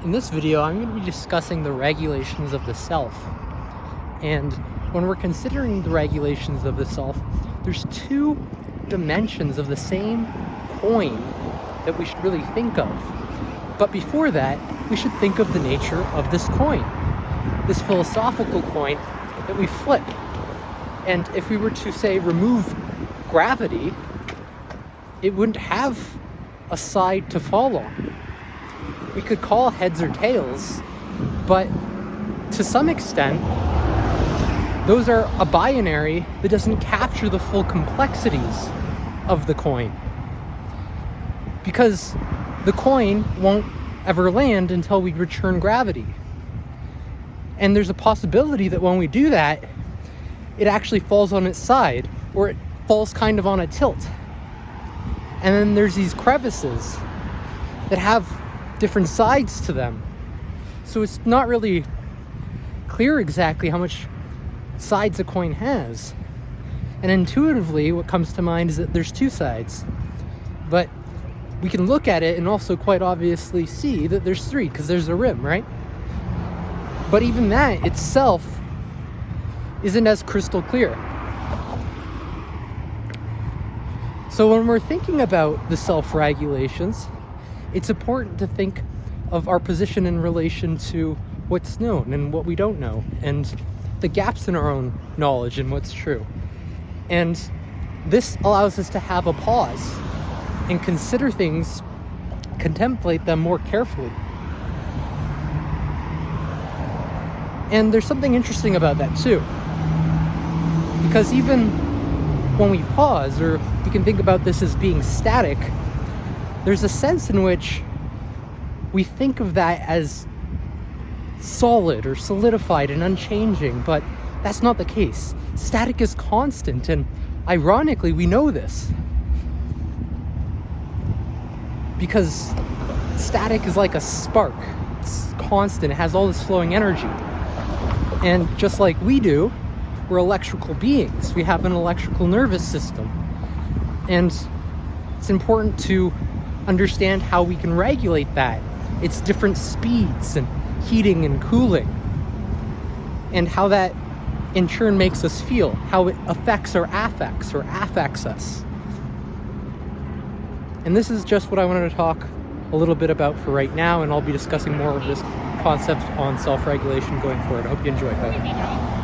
In this video, I'm going to be discussing the regulations of the self. And when we're considering the regulations of the self, there's two dimensions of the same coin that we should really think of. But before that, we should think of the nature of this coin, this philosophical coin that we flip. And if we were to, say, remove gravity, it wouldn't have a side to fall on. We could call heads or tails, but to some extent, those are a binary that doesn't capture the full complexities of the coin. Because the coin won't ever land until we return gravity. And there's a possibility that when we do that, it actually falls on its side, or it falls kind of on a tilt. And then there's these crevices that have different sides to them. So it's not really clear exactly how much sides a coin has. And intuitively, what comes to mind is that there's two sides. But we can look at it and also quite obviously see that there's three, because there's a rim, right? But even that itself isn't as crystal clear. So when we're thinking about the self-regulations, it's important to think of our position in relation to what's known and what we don't know, and the gaps in our own knowledge and what's true. And this allows us to have a pause and consider things, contemplate them more carefully. And there's something interesting about that too. Because even when we pause, or you can think about this as being static, there's a sense in which we think of that as solid or solidified and unchanging, but that's not the case. Static is constant, and ironically, we know this. Because static is like a spark. It's constant, it has all this flowing energy. And just like we do, we're electrical beings. We have an electrical nervous system. And it's important to understand how we can regulate that. It's different speeds and heating and cooling. And how that in turn makes us feel, how it affects our affects or affects us. And this is just what I wanted to talk a little bit about for right now, and I'll be discussing more of this concept on self-regulation going forward. I hope you enjoy that.